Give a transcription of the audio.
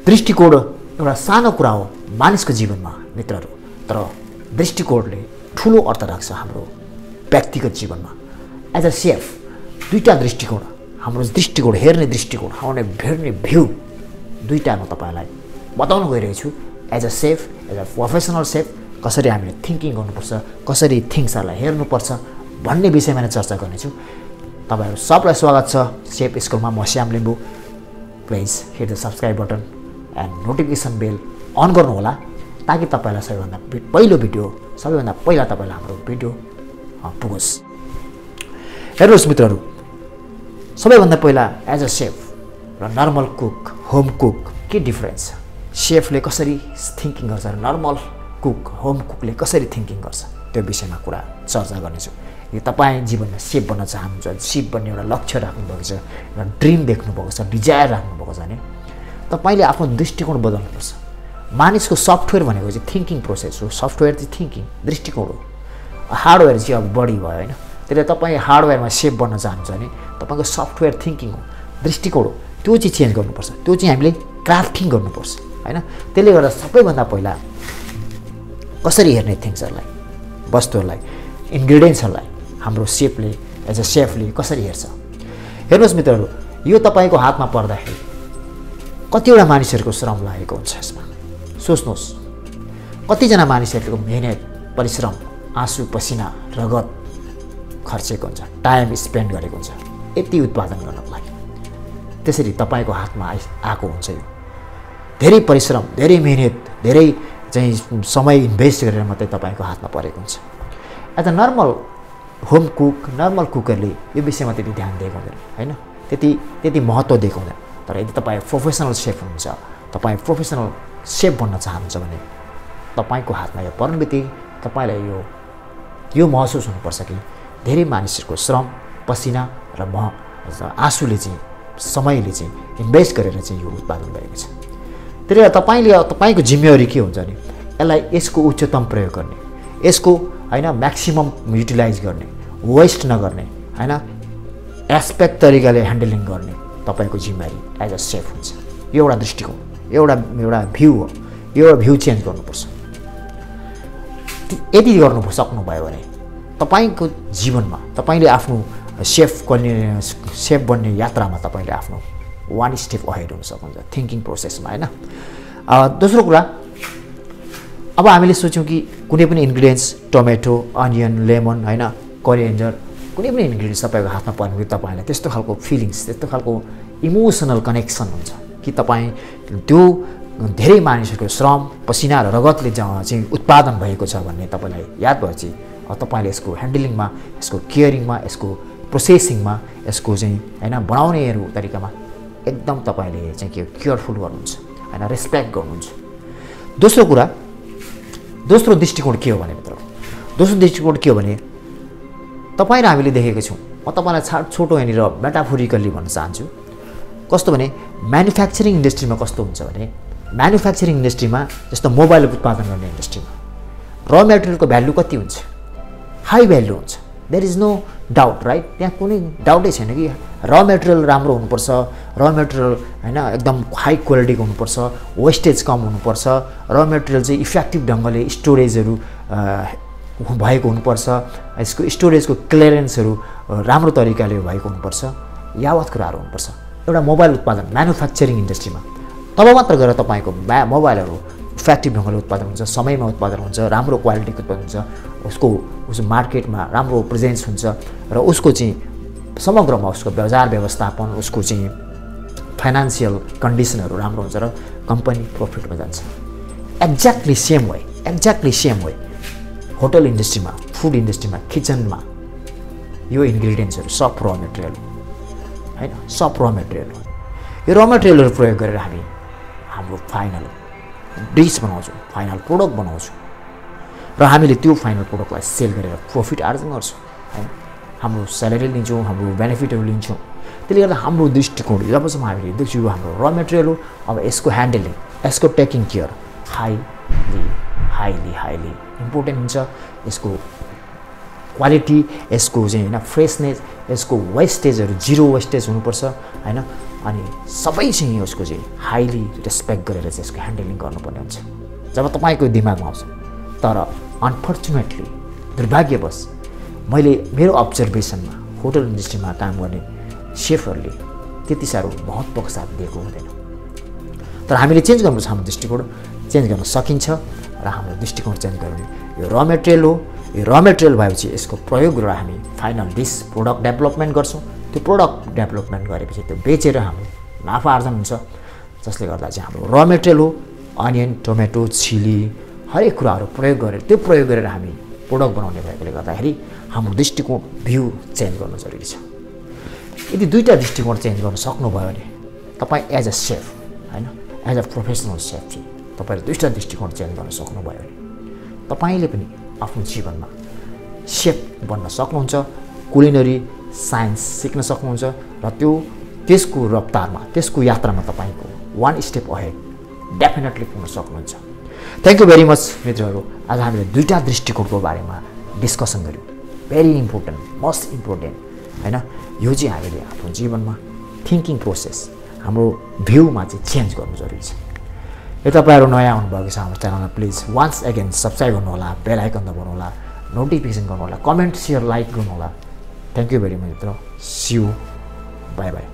दृष्टिकोण एउटा सानो कुरा हो मानिसको जीवनमा मित्रहरू, तर दृष्टिकोणले ठुलो अर्थ राख्छ हाम्रो व्यक्तिगत जीवनमा। एज अ सेफ दुईटा दृष्टिकोण, हाम्रो दृष्टिकोण हेर्ने दृष्टिकोण, हाम्रो हेर्ने भ्यू दुईटा म तपाईँलाई बताउन गइरहेको छु। As a chef, as a professional chef कसरी हामीले थिङ्किङ गर्नुपर्छ, कसरी थिङ्ग्सहरूलाई हेर्नुपर्छ भन्ने विषयमा नै चर्चा गर्नेछु। तपाईँहरू सबलाई स्वागत छ सेफ स्कुलमा। म Shyam Limbu. Please hit the subscribe button and notification bell on गर्नुहोला ताकि तपाईँलाई सबैभन्दा पहिलो भिडियो, सबैभन्दा पहिला तपाईँलाई हाम्रो भिडियो पुगोस्। हेर्नुहोस् मित्रहरू, सबैभन्दा पहिला एज अ सेफ र नर्मल कुक, होम कुक के डिफरेन्स छ? सेफले कसरी थिङ्किङ गर्छ र नर्मल कुक, होम कुकले कसरी थिङ्किङ गर्छ, त्यो विषयमा कुरा चर्चा गर्नेछु। यो तपाईँ जीवनमा सेफ बन्न चाहनुहुन्छ, सेफ बन्ने एउटा लक्ष्य राख्नुभएको छ, एउटा ड्रिम देख्नुभएको छ, डिजायर राख्नुभएको छ भने तपाईँले आफ्नो दृष्टिकोण बदल्नुपर्छ। मानिसको सफ्टवेयर भनेको चाहिँ थिङ्किङ प्रोसेस हो। सफ्टवेयर चाहिँ थिङ्किङ, दृष्टिकोण हो। हार्डवेयर चाहिँ अब बढी भयो होइन। त्यसले तपाईँ हार्डवेयरमा सेफ बन्न चाहनुहुन्छ भने तपाईँको सफ्टवेयर थिङ्किङ हो, दृष्टिकोण हो, त्यो चाहिँ चेन्ज गर्नुपर्छ। त्यो चाहिँ हामीले क्राफ्टिङ गर्नुपर्छ होइन। त्यसले गर्दा सबैभन्दा पहिला कसरी हेर्ने थिङ्ग्सहरूलाई, वस्तुहरूलाई, इन्ग्रिडियन्ट्सहरूलाई हाम्रो सेफले, एज अ सेफले कसरी हेर्छ? हेर्नुहोस् मित्रहरू, यो तपाईँको हातमा पर्दाखेरि कतिवटा मानिसहरूको श्रम लागेको हुन्छ यसमा। सोच्नुहोस्, कतिजना मानिसहरूको मेहनत, परिश्रम, आँसु, पसिना, रगत खर्चेको हुन्छ, टाइम स्पेन्ड गरेको हुन्छ यति उत्पादन गर्नको लागि। त्यसरी तपाईँको हातमा आएको हुन्छ। यो धेरै परिश्रम, धेरै मेहनत, धेरै चाहिँ समय इन्भेस्ट गरेर मात्रै तपाईँको हातमा परेको हुन्छ। As a normal home cook, normal कुकरले यो विषयमा त्यति ध्यान दिएको हुँदैन होइन, त्यति महत्त्व दिएको हुँदैन। तर यदि तपाईँ प्रोफेसनल सेफ हुनुहुन्छ, तपाईँ प्रोफेसनल सेफ बन्न चाहनुहुन्छ भने तपाईँको हातमा यो पर्ने बित्तिकै तपाईँलाई यो महसुस हुनुपर्छ कि धेरै मानिसहरूको श्रम, पसिना र आँसुले चाहिँ, समयले चाहिँ इन्भेस्ट गरेर चाहिँ यो उत्पादन गरेको छ। त्यसले तपाईँको जिम्मेवारी के हुन्छ भने यसलाई, यसको उच्चतम प्रयोग गर्ने, यसको होइन म्याक्सिमम युटिलाइज गर्ने, वेस्ट नगर्ने होइन, एस्पेक्ट तरिकाले ह्यान्डलिङ गर्ने तपाईँको जिम्मेवारी एज अ सेफ हुन्छ। यो एउटा दृष्टिकोण, एउटा भ्यू हो। यो भ्यू चेन्ज गर्नुपर्छ। यदि गर्नु सक्नुभयो भने तपाईँको जीवनमा तपाईँले आफ्नो सेफ बन्ने यात्रामा तपाईँले आफ्नो वान स्टेप अहेड हुन सक्नुहुन्छ थिङ्किङ प्रोसेसमा होइन। दोस्रो कुरा, अब हामीले सोच्यौँ कि कुनै पनि इन्ग्रिडियन्ट्स, टमेटो, अनियन, लेमन होइन, कोरिएन्डर, कुनै पनि इन्ग्रिडियन्ट्स तपाईँको हातमा पर्ने बित्तिकै तपाईँलाई त्यस्तो खालको फिलिङ्स, त्यस्तो खालको इमोसनल कनेक्सन हुन्छ कि तपाईँ त्यो धेरै मानिसहरूको श्रम, पसिना र रगतले चाहिँ उत्पादन भएको छ भन्ने तपाईँलाई याद भएपछि तपाईँले यसको ह्यान्डलिङमा, यसको केयरिङमा, यसको प्रोसेसिङमा, यसको चाहिँ होइन बनाउनेहरू तरिकामा एकदम तपाईँले चाहिँ के केयरफुल गर्नुहुन्छ होइन, रेस्पेक्ट गर्नुहुन्छ। दोस्रो कुरा, दोस्रो दृष्टिकोण के हो भने मित्र, दोस्रो दृष्टिकोण के हो भने तपाईँ र हामीले देखेको छौँ। म तपाईँलाई छोटो यहाँनिर मेटाफोरिकल्ली भन्न चाहन्छु। कस्तो भने म्यानुफ्याक्चरिङ इन्डस्ट्रीमा कस्तो हुन्छ भने, म्यानुफ्याक्चरिङ इन्डस्ट्रीमा जस्तो मोबाइल उत्पादन गर्ने इन्डस्ट्रीमा र मेटेरियलको भ्यालु कति हुन्छ? हाई भ्यालु हुन्छ। There is no doubt right. त्यहाँ कुनै डाउटै छैन कि र मेटेरियल राम्रो हुनुपर्छ, र मेटेरियल होइन एकदम हाई क्वालिटीको हुनुपर्छ, वेस्टेज कम हुनुपर्छ, र मेटेरियल चाहिँ इफेक्टिभ ढङ्गले स्टोरेजहरू भएको हुनुपर्छ, यसको स्टोरेजको क्लियरेन्सहरू राम्रो तरिकाले भएको हुनुपर्छ, यावत कुराहरू हुनुपर्छ एउटा मोबाइल उत्पादन म्यानुफ्याक्चरिङ इन्डस्ट्रीमा। तब मात्र गएर तपाईँको मोबाइलहरू इफेक्टिभ ढङ्गले उत्पादन हुन्छ, समयमा उत्पादन हुन्छ, राम्रो क्वालिटीको उत्पादन हुन्छ, उसको मार्केटमा राम्रो प्रेजेन्स हुन्छ र उसको चाहिँ समग्रमा उसको बजार व्यवस्थापन, उसको चाहिँ फाइनेन्सियल कन्डिसनहरू राम्रो हुन्छ र कम्पनी प्रफिटमा जान्छ। एक्ज्याक्टली सेम वे होटल इन्डस्ट्रीमा, फुड इन्डस्ट्रीमा, किचनमा यो इन्ग्रिडियन्ट्सहरू सब र मेटेरियल होइन, सब र मेटेरियल हो। यो र मेटेरियलहरू प्रयोग गरेर हामी हाम्रो फाइनल डिस बनाउँछौँ, फाइनल प्रोडक्ट बनाउँछौँ र हामीले त्यो फाइनल प्रोडक्टलाई सेल गरेर प्रफिट आर्जन गर्छौँ होइन। हाम्रो स्यालेरी लिन्छौँ, हाम्रो बेनिफिटहरू लिन्छौँ। त्यसले गर्दा हाम्रो दृष्टिकोण जबसम्म हामीले देख्छौँ यो हाम्रो र मेटेरियल हो, अब यसको ह्यान्डलिङ, यसको टेकिङ केयर हाइली इम्पोर्टेन्ट हुन्छ। यसको क्वालिटी, यसको चाहिँ होइन फ्रेसनेस, यसको वेस्टेजहरू जिरो वेस्टेज हुनुपर्छ होइन। अनि सबै चाहिँ उसको चाहिँ हाइली रेस्पेक्ट गरेर चाहिँ यसको ह्यान्डलिङ गर्नुपर्ने हुन्छ जब तपाईँको दिमागमा आउँछ। तर अनफर्चुनेटली दुर्भाग्यवश मैले मेरो अब्जर्भेसनमा होटल इन्डस्ट्रीमा काम गर्ने सेफहरूले त्यति साह्रो महत्त्वको साथ दिएको हुँदैन। तर हामीले चेन्ज गर्नुपर्छ, हाम्रो दृष्टिकोण चेन्ज गर्न सकिन्छ र हाम्रो दृष्टिकोण चेन्ज गर्ने यो र मेटेरियल हो। यो र मेटेरियल भएपछि यसको प्रयोग गरेर हामी फाइनल डिस प्रोडक्ट डेभलपमेन्ट गर्छौँ। त्यो प्रोडक्ट डेभलपमेन्ट गरेपछि त्यो बेचेर हाम्रो नाफा आर्जन हुन्छ, जसले गर्दा चाहिँ हाम्रो र मेटेरियल हो। अनियन, टोमेटो, चिली हरेक कुराहरू प्रयोग गरेर हामी प्रोडक्ट बनाउने भएकोले गर्दाखेरि हाम्रो दृष्टिकोण भ्यू चेन्ज गर्नु जरुरी छ। यदि दुईवटा दृष्टिकोण चेन्ज गर्न सक्नुभयो भने तपाईँ एज अ सेफ होइन, एज अ प्रोफेसनल सेफ चाहिँ तपाईँले दुईवटा दृष्टिकोण चेन्ज गर्न सक्नुभयो भने तपाईँले पनि आफ्नो जीवनमा सेफ बन्न सक्नुहुन्छ, कुलिनरी साइन्स सिक्न सक्नुहुन्छ र त्यसको रफ्तारमा त्यसको यात्रामा तपाईँको वान स्टेप अहेड डेफिनेटली पुग्न सक्नुहुन्छ। थ्याङ्क यू भेरी मच मित्रहरू। आज हामीले दुईवटा दृष्टिकोणको बारेमा डिस्कसन गऱ्यौँ। भेरी इम्पोर्टेन्ट, मोस्ट इम्पोर्टेन्ट होइन। यो चाहिँ हामीले आफ्नो जीवनमा थिङ्किङ प्रोसेस हाम्रो भ्यूमा चाहिँ चेन्ज गर्नु जरुरी छ। यो तपाईँहरू नयाँ आउनुभएको छ हाम्रो च्यानलमा प्लिज वान्स अगेन सब्सक्राइब गर्नुहोला, बेल आइकन दबाउनुहोला, नोटिफिकेसन गर्नुहोला, कमेन्ट, सेयर, लाइक गर्नुहोला। थ्याङ्क यू भेरी मच मित्र। See you, bye by.